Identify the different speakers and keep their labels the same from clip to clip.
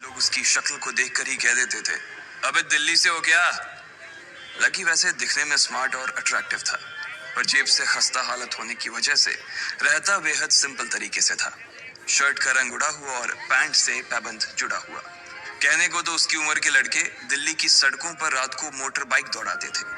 Speaker 1: लोग उसकी शक्ल को देखकर ही कह देते थे, अबे दिल्ली से हो क्या। लकी वैसे दिखने में स्मार्ट और अट्रैक्टिव था, पर जेब से खस्ता हालत होने की वजह से रहता बेहद सिंपल तरीके से था। शर्ट का रंग उड़ा हुआ और पैंट से पैबंद जुड़ा हुआ। कहने को तो उसकी उम्र के लड़के दिल्ली की सड़कों पर रात को मोटर बाइक दौड़ाते थे,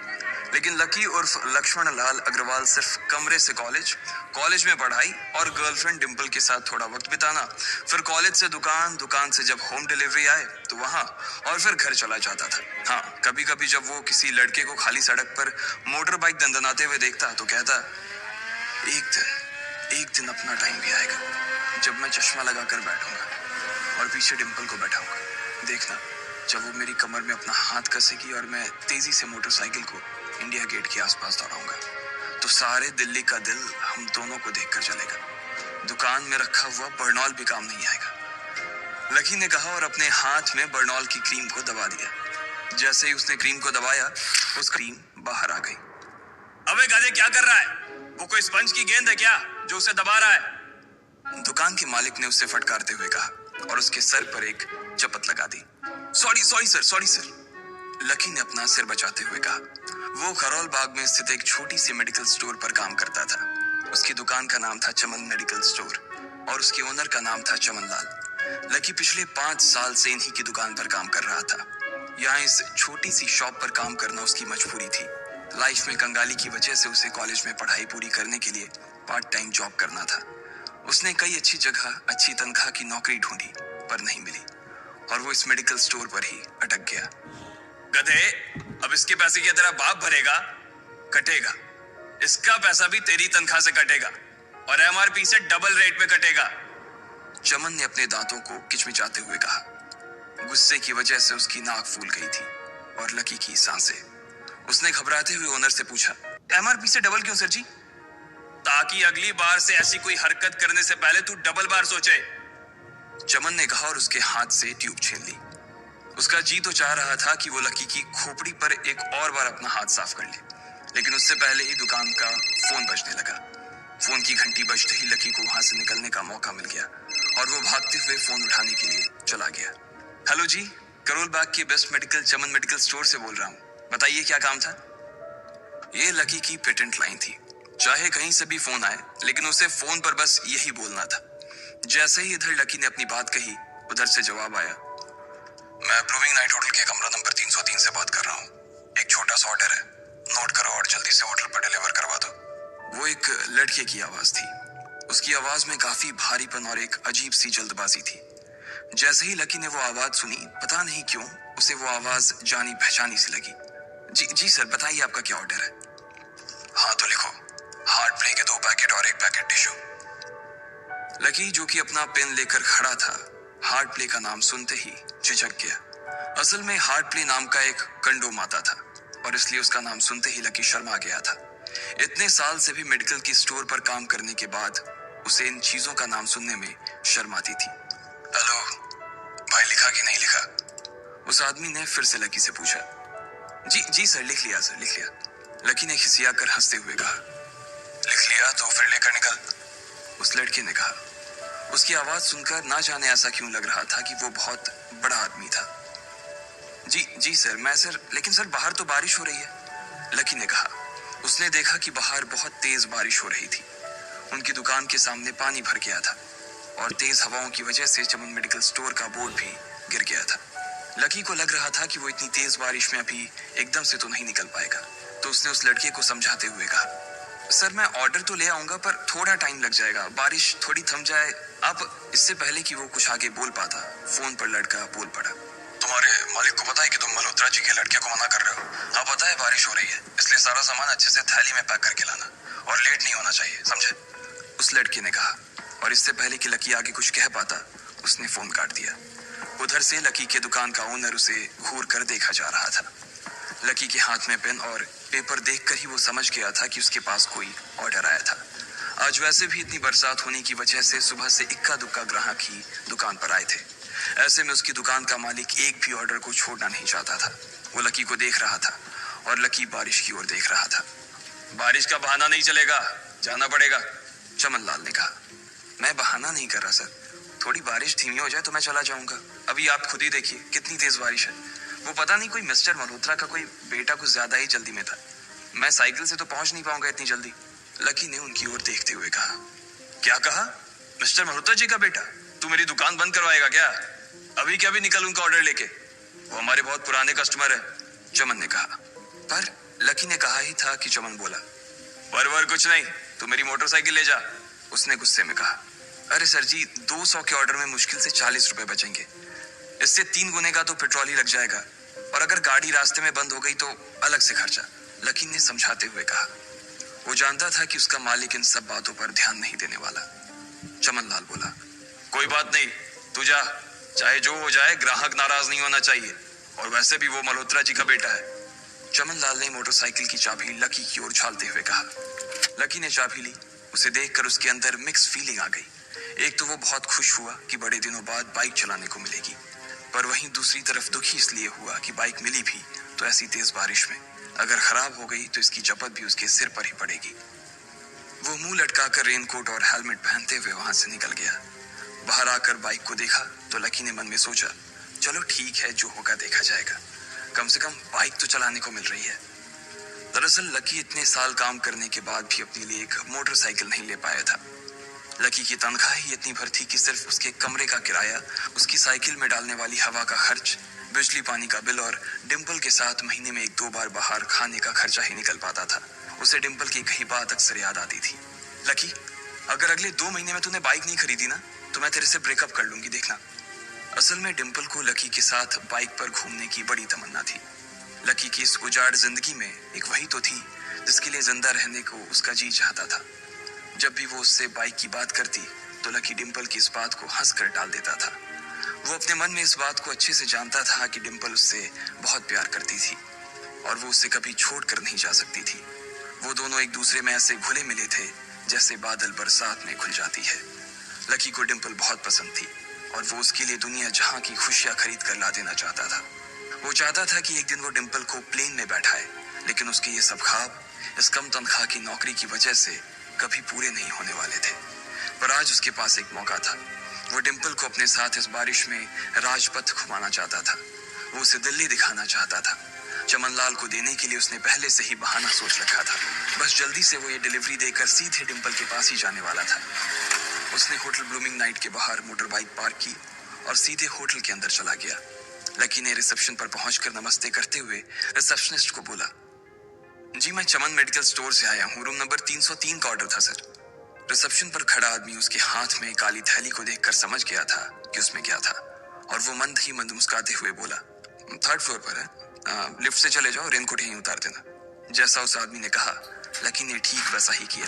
Speaker 1: लेकिन लकी उर्फ लक्ष्मण लाल अग्रवाल सिर्फ कमरे से कॉलेज में पढ़ाई और गर्लफ्रेंड डिंपल के साथ थोड़ा वक्त बिताना, फिर कॉलेज से दुकान से जब होम डिलीवरी आए तो वहां, और फिर घर चला जाता था। हाँ, कभी कभी जब वो किसी लड़के को खाली सड़क पर मोटर बाइक दंदनाते हुए देखता तो कहता, एक दिन अपना टाइम भी आएगा जब मैं चश्मा लगाकर बैठूंगा और पीछे डिंपल को बैठाऊंगा। देखना, जब वो मेरी कमर में अपना हाथ कसेगी और मैं तेजी से मोटरसाइकिल को इंडिया गेट के आसपास दौड़ाऊंगा, तो सारे दिल्ली का दिल हम दोनों को देखकर चलेगा। दुकान में रखा हुआ बर्नॉल भी काम नहीं आएगा। लकी ने कहा और अपने हाथ में बर्नॉल की क्रीम को दबा दिया। जैसे ही उसने क्रीम को दबाया, उस क्रीम बाहर आ गई। अबे गाधे, क्या कर रहा है? वो कोई स्पंज की गेंद है क्या जो उसे दबा रहा है? दुकान के मालिक ने उसे फटकारते हुए कहा और उसके सर पर एक चपत लगा दी। Sorry sir. लकी ने अपना सिर बचाते हुए कहा। वो खरोल बाग में स्थित एक छोटी सी मेडिकल स्टोर पर काम करता था। उसकी दुकान का नाम था चमन मेडिकल स्टोर और उसके ओनर का नाम था चमन लाल। लकी पिछले 5 साल से इन्हीं की दुकान पर काम कर रहा था। यहाँ इस छोटी सी शॉप पर काम करना उसकी मजबूरी थी। लाइफ में कंगाली की वजह से उसे कॉलेज में पढ़ाई पूरी करने के लिए पार्ट टाइम जॉब करना था। उसने कई अच्छी जगह अच्छी तनख्वाह की नौकरी ढूंढी, पर नहीं मिली और वो इस मेडिकल स्टोर पर ही अटक गया। गधे, अब इसके पैसे क्या तेरा बाप भरेगा? कटेगा। इसका पैसा भी तेरी तनख्वाह से कटेगा और एमआरपी से डबल रेट में कटेगा। चमन ने अपने दांतों को किचमिचाते हुए कहा। गुस्से की वजह से उसकी नाक फूल गई थी और लकी की सांसें। उसने घबराते हुए ओनर से पूछा, एमआरपी से डबल क्यों सर जी? ताकि अगली बार से ऐसी कोई हरकत करने से पहले तू डबल बार सोचे। चमन ने कहा और उसके हाथ से ट्यूब छीन ली। उसका जी तो चाह रहा था कि वो लकी की खोपड़ी पर एक और बार अपना हाथ साफ कर ले, लेकिन उससे पहले ही दुकान का फोन बजने लगा। फोन की घंटी बजते ही लकी को वहां से निकलने का मौका मिल गया और वो भागते हुए फोन उठाने के लिए चला गया। हेलो जी, करोल बाग के बेस्ट मेडिकल चमन मेडिकल स्टोर से बोल रहा हूँ, बताइए क्या काम था? ये लकी की पेटेंट लाइन थी। चाहे कहीं से भी फोन आए, लेकिन उसे फोन पर बस यही बोलना था। जैसे ही इधर लकी ने अपनी बात कही, उधर से जवाब आया, मैं ब्लूमिंग नाइट होटल के कमरा नंबर 303 से बात कर रहा हूँ। एक छोटा सा ऑर्डर है, नोट करो और जल्दी से होटल पर डिलीवर करवा दो। वो एक लड़के की आवाज थी। उसकी आवाज में काफी भारीपन और एक अजीब सी जल्दबाजी थी। जैसे ही लकी ने वो आवाज सुनी, पता नहीं क्यों उसे वो आवाज जानी पहचानी सी लगी। जी सर, बताइए आपका क्या ऑर्डर है? हाँ तो लिखो, हार्ट प्ले के 2 पैकेट और 1 पैकेट टिश्यू। लकी, जो कि अपना पेन लेकर खड़ा था, हार्ट प्ले का नाम सुनते ही झिझक गया। असल में हार्ट प्ले नाम का एक कंडोम आता था और इसलिए उसका नाम सुनते ही लकी शर्मा गया था। इतने साल से भी मेडिकल की स्टोर पर काम करने के बाद उसे इन चीजों का नाम सुनने में शर्म आती थी। हेलो भाई, लिखा कि नहीं लिखा? उस आदमी ने फिर से लकी से पूछा। जी सर, लिख लिया सर, लिख लिया। लकी ने खिसिया कर हंसते हुए कहा। लिख लिया तो फिर लेकर निकल, उस लड़के ने कहा। उसकी आवाज सुनकर ना जाने ऐसा क्यों लग रहा था कि वो बहुत बड़ा आदमी था। जी सर, लेकिन सर बाहर तो बारिश हो रही है, लकी ने कहा। उसने देखा कि बाहर बहुत तेज बारिश हो रही थी। उनकी दुकान के सामने पानी भर गया था और तेज हवाओं की वजह से चमन मेडिकल स्टोर का बोर्ड भी गिर गया था। लकी को लग रहा था कि वो इतनी तेज बारिश में अभी एकदम से तो नहीं निकल पाएगा, तो उसने उस लड़के को समझाते हुए कहा, सर मैं ऑर्डर तो ले आऊंगा पर थोड़ा टाइम लग जाएगा, बारिश थोड़ी थम जाए। अब इससे पहले कि वो कुछ आगे बोल पाता, फोन पर लड़का बोल पड़ा। तुम्हारे मालिक को पता है कि तुम मल्होत्रा जी के लड़के को मना कर रहे हो? हाँ पता है, बारिश हो रही है, इसलिए सारा सामान अच्छे से थैली में पैक करके लाना और लेट नहीं होना चाहिए, समझे? उस लड़के ने कहा और इससे पहले कि लकी आगे कुछ कह पाता, उसने फोन काट दिया। उधर से लकी के दुकान का ओनर उसे घूर कर देखा जा रहा था। लकी के हाथ में पेन और पेपर देखकर ही वो समझ गया था कि उसके पास कोई ऑर्डर आया था। आज वैसे भी इतनी बरसात होने की वजह से सुबह से इक्का दुक्का ग्राहक ही दुकान पर आए थे। ऐसे में उसकी दुकान का मालिक एक भी ऑर्डर को छोड़ना नहीं चाहता था। वो लकी को देख रहा था और लकी बारिश की ओर देख रहा था। बारिश का बहाना नहीं चलेगा, जाना पड़ेगा, चमन लाल ने कहा। मैं बहाना नहीं कर रहा सर, थोड़ी बारिश धीमी हो जाए तो मैं चला जाऊंगा। अभी आप खुद ही देखिए कितनी तेज बारिश है। वो पता नहीं कोई मिस्टर मल्होत्रा का कोई बेटा कुछ ज्यादा ही जल्दी में था। मैं साइकिल से तो पहुंच नहीं पाऊंगा इतनी जल्दी। लकी ने उनकी ओर देखते हुए कहा। क्या कहा? मिस्टर मल्होत्रा जी का बेटा? तू मेरी दुकान बंद करवाएगा क्या? अभी क्या भी निकल उनका ऑर्डर लेके। वो हमारे बहुत पुराने कस्टमर है, चमन ने कहा। पर लकी ने कहा ही था कि चमन बोला। वर कुछ नहीं, तू मेरी मोटरसाइकिल ले जा, उसने गुस्से में कहा। अरे सर जी, 200 के ऑर्डर में मुश्किल से 40 रुपए बचेंगे। इससे 3 गुने का तो पेट्रोल ही लग जाएगा, और अगर गाड़ी रास्ते में बंद हो गई तो अलग से खर्चा, लकी ने समझाते हुए कहा। वो जानता था कि उसका मालिक इन सब बातों पर ध्यान नहीं देने वाला। चमन लाल बोला। कोई बात नहीं, तू जा, चाहे जो हो जाए ग्राहक नाराज नहीं होना चाहिए, और वैसे भी वो मल्होत्रा जी का बेटा है। चमन लाल ने मोटरसाइकिल की चाबी लकी की ओर उछालते हुए कहा। लकी ने चाबी ली। उसे देखकर उसके अंदर मिक्स फीलिंग आ गई। एक तो वो बहुत खुश हुआ कि बड़े दिनों बाद बाइक चलाने को मिलेगी, पर वहीं दूसरी तरफ दुखी इसलिए हुआ कि बाइक मिली भी तो ऐसी तेज बारिश में, अगर खराब हो गई तो इसकी जपत भी उसके सिर पर ही पड़ेगी। वो मुंह लटकाकर रेनकोट और हेलमेट पहनते हुए वहां से निकल गया। बाहर आकर बाइक को देखा तो लकी ने मन में सोचा, चलो ठीक है, जो होगा देखा जाएगा, कम से कम बाइक तो चलाने को मिल रही है। दरअसल लकी इतने साल काम करने के बाद भी अपने लिए एक मोटरसाइकिल नहीं ले पाया था। लकी की तनख्वाह ही इतनी भर थी कि सिर्फ उसके कमरे का किराया, उसकी साइकिल में डालने वाली हवा का खर्च, बिजली पानी का बिल और डिम्पल के साथ महीने में 1-2 बार बाहर खाने का खर्चा ही निकल पाता था। उसे डिम्पल की कही बात अक्सर याद आती थी। लकी, अगर अगले 2 महीने में तूने बाइक नहीं खरीदी ना तो मैं तेरे से ब्रेकअप कर लूंगी, देखना। असल में डिम्पल को लकी के साथ बाइक पर घूमने की बड़ी तमन्ना थी। लकी की इस उजाड़ जिंदगी में एक वही तो थी जिसके लिए जिंदा रहने को उसका जी चाहता था। जब भी वो उससे बाइक की बात करती तो लकी डिम्पल की इस बात को हंसकर टाल देता था। वो अपने मन में इस बात को अच्छे से जानता था कि डिम्पल उससे बहुत प्यार करती थी और वो उससे कभी छोड़ कर नहीं जा सकती थी। वो दोनों एक दूसरे में ऐसे घुले मिले थे जैसे बादल बरसात में घुल जाती है। लकी को डिम्पल बहुत पसंद थी और वो उसके लिए दुनिया जहां की खुशियां खरीद कर ला देना चाहता था। वो चाहता था कि एक दिन वो डिम्पल को प्लेन में बैठाए, लेकिन उसके ये सब ख्वाब इस कम तनख्वाह की नौकरी की वजह से कभी पूरे नहीं होने वाले थे। पर आज उसके पास एक मौका था। वो डिम्पल को अपने साथ इस बारिश में राजपथ घुमाना चाहता था। वो उसे दिल्ली दिखाना चाहता था। चमन लाल को देने के लिए उसने पहले से ही बहाना सोच रखा था। बस जल्दी से वो ये डिलीवरी देकर सीधे डिम्पल के पास ही जाने वाला था। उसने होटल ब्लूमिंग नाइट के बाहर मोटर बाइक पार्क की और सीधे होटल के अंदर चला गया। लकी ने रिसेप्शन पर पहुंचकर नमस्ते करते हुए रिसेप्शनिस्ट को बोला, जी मैं चमन मेडिकल स्टोर से आया हूँ, रूम नंबर 303 का ऑर्डर था सर। रिसेप्शन पर खड़ा आदमी उसके हाथ में काली थैली को देखकर समझ गया था कि उसमें क्या था और वो मंद ही मंद मुस्कुराते हुए बोला, 3rd फ्लोर पर है, लिफ्ट से चले जाओ, रेनकोट यहीं उतार देना। जैसा उस आदमी ने कहा लकी ने ठीक वैसा ही किया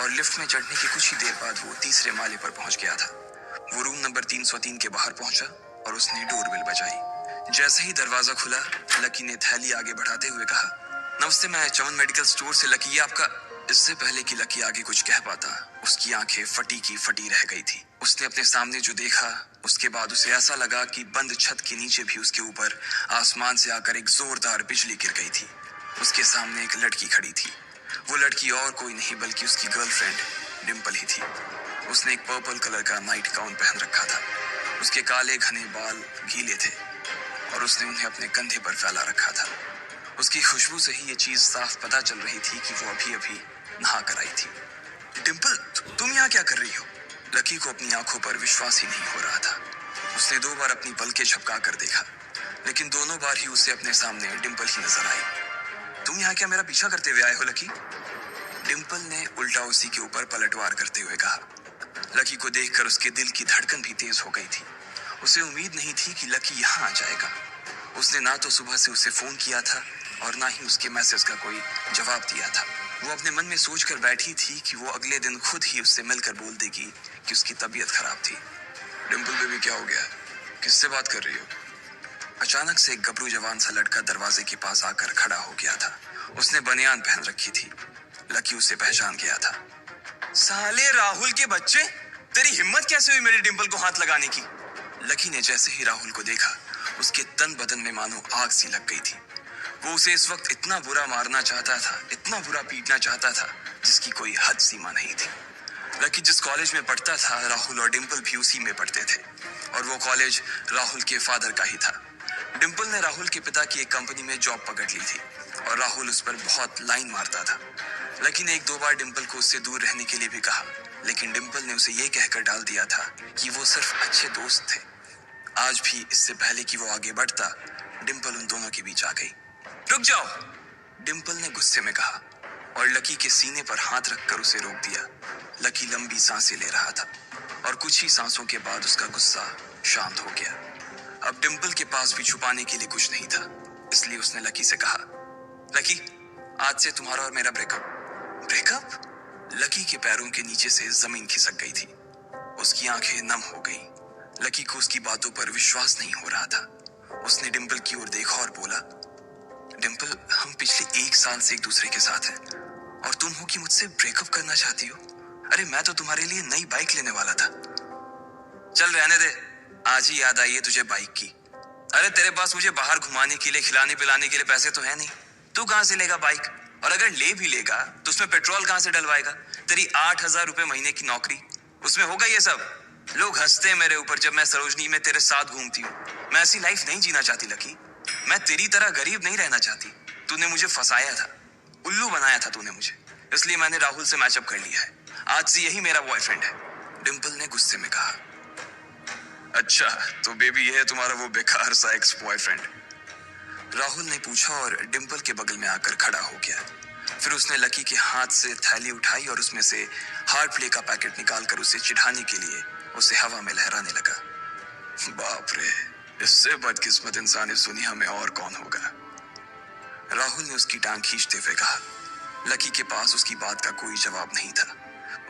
Speaker 1: और लिफ्ट में चढ़ने के कुछ ही देर बाद वो 3रे माले पर पहुंच गया था। वो रूम नंबर 303 के बाहर पहुंचा और उसने डोरबेल बजाई। जैसे ही दरवाजा खुला लकी ने थैली आगे बढ़ाते हुए कहा, नमस्ते, मैं चमन मेडिकल स्टोर से लकी, ये आपका। इससे पहले कि लकी आगे कुछ कह पाता उसकी आंखें फटी की फटी रह गई थी। उसने अपने सामने जो देखा उसके बाद उसे ऐसा लगा कि बंद छत के नीचे भी उसके ऊपर आसमान से आकर एक जोरदार बिजली गिर गई थी। उसके सामने एक लड़की खड़ी थी। वो लड़की और कोई नहीं बल्कि उसकी गर्लफ्रेंड डिम्पल ही थी। उसने एक पर्पल कलर का नाइट गाउन पहन रखा था। उसके काले घने बाल गीले थे और उसने उन्हें अपने कंधे पर फैला रखा था। उसकी खुशबू से ही ये चीज साफ पता चल रही थी कि वो अभी अभी नहा कर आई थी। डिम्पल, तुम यहाँ क्या कर रही हो? लकी को अपनी आंखों पर विश्वास ही नहीं हो रहा था। उसने 2 बार अपनी पलकें झपका कर देखा, लेकिन दोनों बार ही उसे अपने सामने डिम्पल ही नजर आई। तुम यहाँ क्या मेरा पीछा करते हुए आए हो लकी? डिम्पल ने उल्टा उसी के ऊपर पलटवार करते हुए कहा। लकी को देखकर उसके दिल की धड़कन भी तेज हो गई थी। उसे उम्मीद नहीं थी कि लकी यहाँ आ जाएगा। उसने ना तो सुबह से उसे फोन किया था और ना ही उसके मैसेज का कोई जवाब दिया था। वो अपने मन में सोचकर बैठी थी कि वो अगले दिन खुद ही उससे मिलकर बोल देगी कि उसकी तबीयत खराब थी। डिम्पल बेबी, क्या हो गया? किससे बात कर रही हो? अचानक से एक गबरू जवान सा लड़का दरवाजे के पास आकर खड़ा हो गया था। उसने बनियान पहन रखी थी। लकी उसे पहचान गया था। साले राहुल के बच्चे, तेरी हिम्मत कैसे हुई मेरे डिम्पल को हाथ लगाने की? लकी ने जैसे ही राहुल को देखा उसके तन बदन में मानो आग सी लग गई थी। वो उसे इस वक्त इतना बुरा मारना चाहता था, इतना बुरा पीटना चाहता था जिसकी कोई हद सीमा नहीं थी। लकी जिस कॉलेज में पढ़ता था राहुल और डिम्पल भी उसी में पढ़ते थे और वो कॉलेज राहुल के फादर का ही था। डिम्पल ने राहुल के पिता की एक कंपनी में जॉब पकड़ ली थी और राहुल उस पर बहुत लाइन मारता था। लेकिन एक दो बार डिम्पल को उससे दूर रहने के लिए भी कहा, लेकिन डिम्पल ने उसे ये कहकर डाल दिया था कि वो सिर्फ अच्छे दोस्त थे। आज भी इससे पहले कि वो आगे बढ़ता, डिम्पल उन दोनों के बीच आ गई। रुक जाओ, डिम्पल ने गुस्से में कहा और लकी के सीने पर हाथ रखकर उसे रोक दिया। लकी लंबी सांसें ले रहा था और कुछ ही सांसों के बाद उसका गुस्सा शांत हो गया। अब डिम्पल के पास भी छुपाने के लिए कुछ नहीं था, इसलिए उसने लकी से कहा, लकी, आज से तुम्हारा और मेरा ब्रेकअप। ब्रेकअप? लकी के पैरों के नीचे से जमीन खिसक गई थी। उसकी आंखें नम हो गईं। लकी को उसकी बातों पर विश्वास नहीं हो रहा था। उसने डिम्पल की ओर देखा और बोला, डिम्पल, हम पिछले 1 साल से एक दूसरे के साथ हैं और तुम हो कि मुझसे ब्रेकअप करना चाहती हो? अरे मैं तो तुम्हारे लिए नई बाइक लेने वाला था। चल रहने दे, आज ही याद आई है तुझे बाइक की। अरे तेरे पास मुझे बाहर घुमाने के लिए, खिलाने पिलाने के लिए पैसे तो है नहीं। तू कहां से लेगा बाइक? और अगर ले भी लेगा तो उसमें पेट्रोल कहां से डलवाएगा? तेरी 8,000 रुपए महीने की नौकरी, उसमें होगा ये सब? लोग हंसते हैं मेरे ऊपर जब मैं सरोजनी में तेरे साथ घूमती हूँ। मैं ऐसी लाइफ नहीं जीना चाहती लकी। मैं तेरी तरह गरीब नहीं रहना चाहती। तूने मुझे फंसाया था, उल्लू बनाया था तूने मुझे, इसलिए मैंने राहुल से मैचअप कर लिया है। आज से यही मेरा बॉयफ्रेंड है, डिम्पल ने गुस्से में कहा। अच्छा, तो बेबी ये है तुम्हारा वो बेकार सा एक्स बॉयफ्रेंड? राहुल ने पूछा और डिम्पल के बगल में आकर खड़ा हो गया। फिर उसने लकी के हाथ से थैली उठाई और उसमें से हार्ड प्ले का पैकेट निकालकर उसे चिढ़ाने के लिए उसे हवा में लहराने लगा। बाप रे, इससे बदकिस्मत इंसान इस दुनिया में और कौन होगा? राहुल ने उसकी टांग खींचते हुए कहा। लकी के पास उसकी बात का कोई जवाब नहीं था।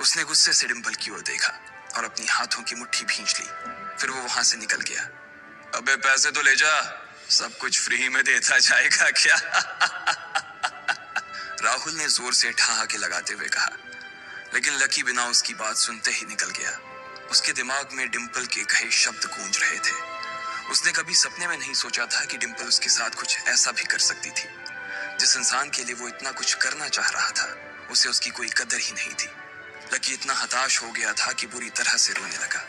Speaker 1: उसने गुस्से से डिम्पल की ओर देखा और अपनी हाथों की मुट्ठी भींच ली। फिर वो वहां से निकल गया। अबे पैसे तो ले जा, सब कुछ फ्री में देता जाएगा क्या? राहुल ने जोर से ठहाके लगाते हुए कहा, लेकिन लकी बिना उसकी बात सुनते ही निकल गया। उसके दिमाग में डिम्पल के कहे शब्द गूंज रहे थे। उसने कभी सपने में नहीं सोचा था कि डिम्पल उसके साथ कुछ ऐसा भी कर सकती थी। जिस इंसान के लिए वो इतना कुछ करना चाह रहा था, उसे उसकी कोई कदर ही नहीं थी। लकी इतना हताश हो गया था कि बुरी तरह से रोने लगा।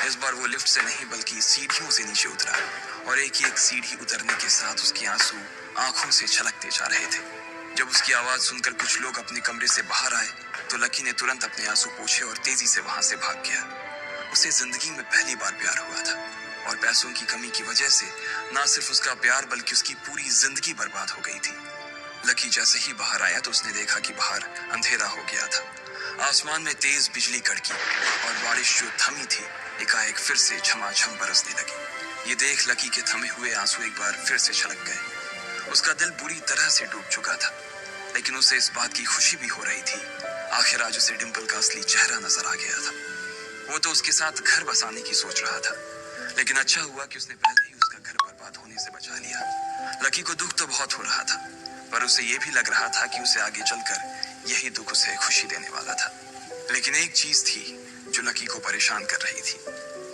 Speaker 1: इस बार वो लिफ्ट से नहीं बल्कि सीढ़ियों से नीचे उतरा और एक सीढ़ी उतरने के साथ उसके आंसू आंखों से छलकते जा रहे थे। जब उसकी आवाज सुनकर कुछ लोग अपने कमरे से बाहर आए तो लकी ने तुरंत अपने आंसू पोंछे और तेजी से वहां से भाग गया। उसे जिंदगी में पहली बार प्यार हुआ था और पैसों की कमी की वजह से ना सिर्फ उसका प्यार बल्कि उसकी पूरी जिंदगी बर्बाद हो गई थी। लकी जैसे ही बाहर आया तो उसने देखा कि बाहर अंधेरा हो गया था। आसमान में तेज बिजली कड़की और बारिश जो थमी थी एकाएक फिर से झमाझम बरसने लगी। ये देख लकी के थमे हुए आंसू एक बार फिर से छलक गए। उसका दिल बुरी तरह से डूब चुका था, लेकिन उसे इस बात की खुशी भी हो रही थी। आखिर आज उसे डिम्पल का असली चेहरा नजर आ गया था। वो तो उसके साथ घर बसाने की सोच रहा था, लेकिन अच्छा हुआ कि उसने पहले ही उसका घर बर्बाद होने से बचा लिया। लकी को दुख तो बहुत हो रहा था, पर उसे ये भी लग रहा था कि उसे आगे चलकर यही दुख उसे खुशी देने वाला था। लेकिन एक चीज थी जो लकी को परेशान कर रही थी,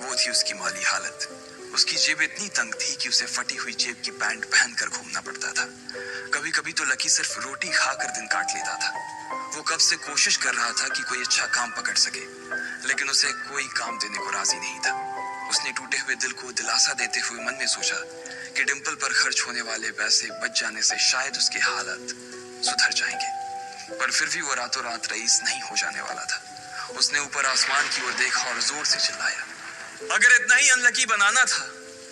Speaker 1: वो थी उसकी माली हालत। उसकी जेब इतनी तंग थी कि उसे फटी हुई जेब की पैंट पहनकर घूमना पड़ता था। कभी कभी तो लकी सिर्फ रोटी खाकर दिन काट लेता था। वो कब से कोशिश कर रहा था कि कोई अच्छा काम पकड़ सके, लेकिन उसे कोई काम देने को राजी नहीं था। उसने टूटे हुए दिल को दिलासा देते हुए मन में सोचा कि डिम्पल पर खर्च होने वाले पैसे बच जाने से शायद उसके हालत सुधर जाएंगे, पर फिर भी वो रातों रात रईस नहीं हो जाने वाला था। उसने ऊपर आसमान की ओर देखा और जोर से चिल्लाया, अगर इतना ही अनलकी बनाना था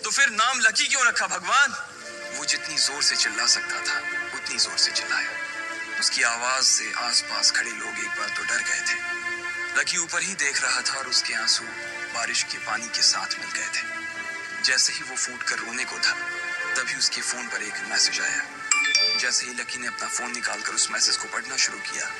Speaker 1: तो फिर नाम लकी क्यों रखा भगवान? वो जितनी जोर से चिल्ला सकता था उतनी जोर से चिल्लाया। उसकी आवाज से आसपास खड़े लोग एक बार तो डर गए थे। लकी ऊपर ही देख रहा था और उसके आंसू बारिश के पानी के साथ मिल गए थे। जैसे ही वो फूट कर रोने को था, तभी उसके फोन पर एक मैसेज आया। जैसे ही लकी ने अपना फोन निकालकर उस मैसेज को पढ़ना शुरू किया,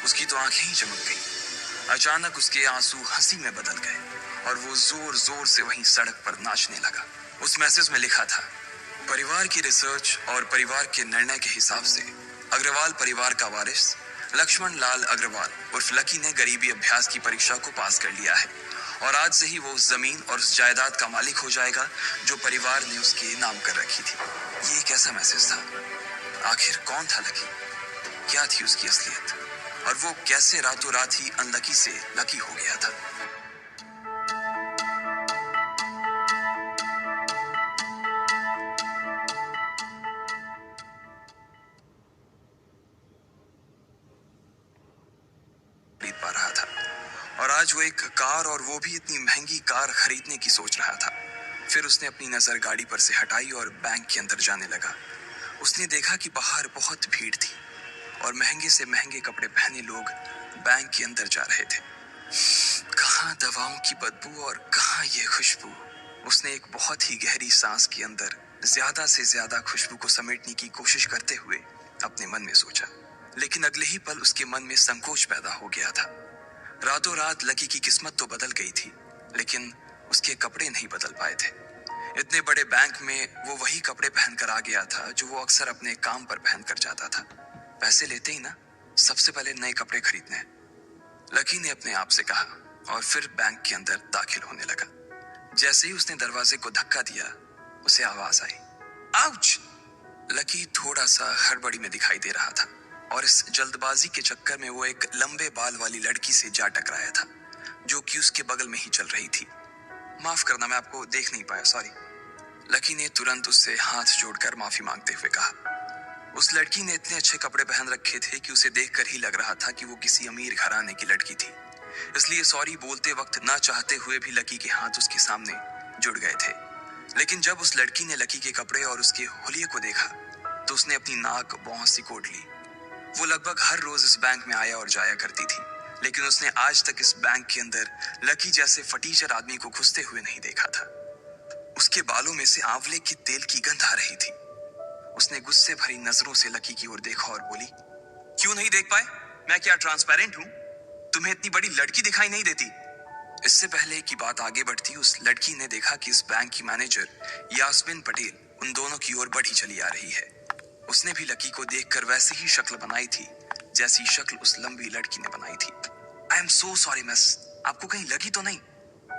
Speaker 1: उसकी तो आंखें ही चमक गईं। अचानक उसके आंसू हंसी में बदल गए और वो जोर जोर से वहीं सड़क पर नाचने लगा। उस मैसेज में लिखा था, परिवार की रिसर्च और परिवार के निर्णय के हिसाब से अग्रवाल परिवार का वारिस लक्ष्मण लाल अग्रवाल उर्फ लकी ने गरीबी अभ्यास की परीक्षा को पास कर लिया है और आज से ही वो उस जमीन और उस जायदाद का मालिक हो जाएगा जो परिवार ने उसके नाम कर रखी थी। ये कैसा मैसेज था? आखिर कौन था लकी? क्या थी उसकी असलियत? और वो कैसे रातों रात ही अनलकी से लकी हो गया था? आज वो एक कार, और वो भी इतनी महंगी कार खरीदने की सोच रहा था। फिर उसने अपनी नजर गाड़ी पर से हटाई और बैंक के अंदर जाने लगा। उसने देखा कि बाहर बहुत भीड़ थी और महंगे से महंगे कपड़े पहने लोग बैंक के अंदर जा रहे थे। कहाँ दवाओं की बदबू और कहाँ ये खुशबू। उसने एक बहुत ही गहरी सांस के अंदर ज्यादा से ज्यादा खुशबू को समेटने की कोशिश करते हुए अपने मन में सोचा, लेकिन अगले ही पल उसके मन में संकोच पैदा हो गया था। रातों रात लकी की किस्मत तो बदल गई थी, लेकिन उसके कपड़े नहीं बदल पाए थे। इतने बड़े बैंक में वो वही कपड़े पहनकर आ गया था जो वो अक्सर अपने काम पर पहनकर जाता था। पैसे लेते ही ना सबसे पहले नए कपड़े खरीदने हैं, लकी ने अपने आप से कहा, और फिर बैंक के अंदर दाखिल होने लगा। जैसे ही उसने दरवाजे को धक्का दिया, उसे आवाज आई, आउच! लकी थोड़ा सा हड़बड़ी में दिखाई दे रहा था और इस जल्दबाजी के चक्कर में वो एक लंबे बाल वाली लड़की से जा टकराया था जो कि उसके बगल में ही चल रही थी। माफ करना, मैं आपको देख नहीं पाया, सॉरी। लकी ने तुरंत उससे हाथ जोड़कर माफी मांगते हुए कहा। उस लड़की ने इतने अच्छे कपड़े पहन रखे थे कि उसे देखकर ही लग रहा था कि वो किसी अमीर घराने की लड़की थी, इसलिए सॉरी बोलते वक्त ना चाहते हुए भी लकी के हाथ उसके सामने जुड़ गए थे। लेकिन जब उस लड़की ने लकी के कपड़े और उसके हुलिये को देखा तो उसने अपनी नाक भौं सिकोड़ ली। वो लगभग हर रोज इस बैंक में आया और जाया करती थी, लेकिन उसने आज तक इस बैंक के अंदर लकी जैसे फटीचर आदमी को घुसते हुए नहीं देखा था। उसके बालों में से आंवले के तेल की गंध आ रही थी। उसने गुस्से भरी नजरों से लकी की ओर देखा और बोली, क्यों नहीं देख पाए? मैं क्या ट्रांसपेरेंट हूं? तुम्हें इतनी बड़ी लड़की दिखाई नहीं देती? इससे पहले कि बात आगे बढ़ती, उस लड़की ने देखा कि इस बैंक की मैनेजर यास्मिन पटेल उन दोनों की ओर बढ़ी चली आ रही है। उसने भी लकी को देखकर वैसी ही शक्ल बनाई थी जैसी शक्ल उस लंबी लड़की ने बनाई थी। I am so sorry miss, आपको कहीं लगी तो नहीं?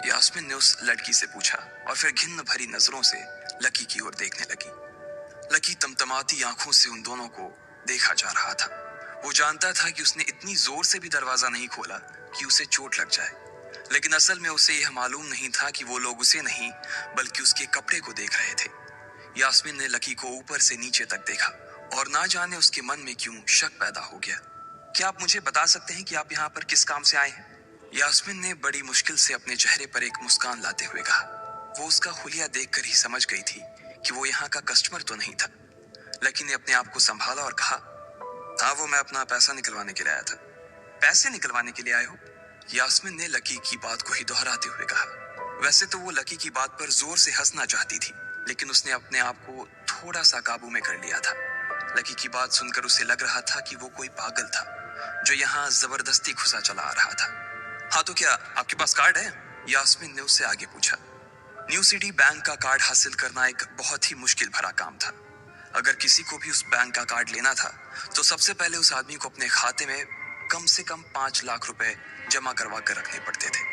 Speaker 1: यास्मिन ने उस लड़की से पूछा और फिर घिन्न भरी नजरों से लकी की ओर देखने लगी। लकी तमतमाती आंखों से उन दोनों को देखा जा रहा था। वो जानता था कि उसने इतनी जोर से भी दरवाजा नहीं खोला कि उसे चोट लग जाए, लेकिन असल में उसे यह मालूम नहीं था कि वो लोग उसे नहीं बल्कि उसके कपड़े को देख रहे थे। यास्मिन ने लकी को ऊपर से नीचे तक देखा और ना जाने उसके मन में क्यों शक पैदा हो गया। क्या आप मुझे बता सकते हैं कि आप यहाँ पर किस काम से आए हैं? यास्मिन ने बड़ी मुश्किल से अपने चेहरे पर एक मुस्कान लाते हुए कहा। वो उसका हुलिया देखकर ही समझ गई थी कि वो यहाँ का कस्टमर तो नहीं था। लकी ने अपने आप को संभाला और कहा, हाँ, वो मैं अपना पैसा निकलवाने के लिए आया था। पैसे निकलवाने के लिए आए हो? यास्मिन ने लकी की बात को ही दोहराते हुए कहा। वैसे तो वो लकी की बात पर जोर से हंसना चाहती थी, लेकिन उसने अपने आप को थोड़ा सा काबू में कर लिया था। लकी की बात सुनकर उसे लग रहा था कि वो कोई पागल था जो यहाँ जबरदस्ती घुसा चला आ रहा था। हाँ, तो क्या आपके पास कार्ड है? यास्मिन ने उससे आगे पूछा। न्यू सिटी बैंक का कार्ड हासिल करना एक बहुत ही मुश्किल भरा काम था। अगर किसी को भी उस बैंक का कार्ड लेना था तो सबसे पहले उस आदमी को अपने खाते में कम से कम 5 लाख रुपए जमा करवा कर रखने पड़ते थे।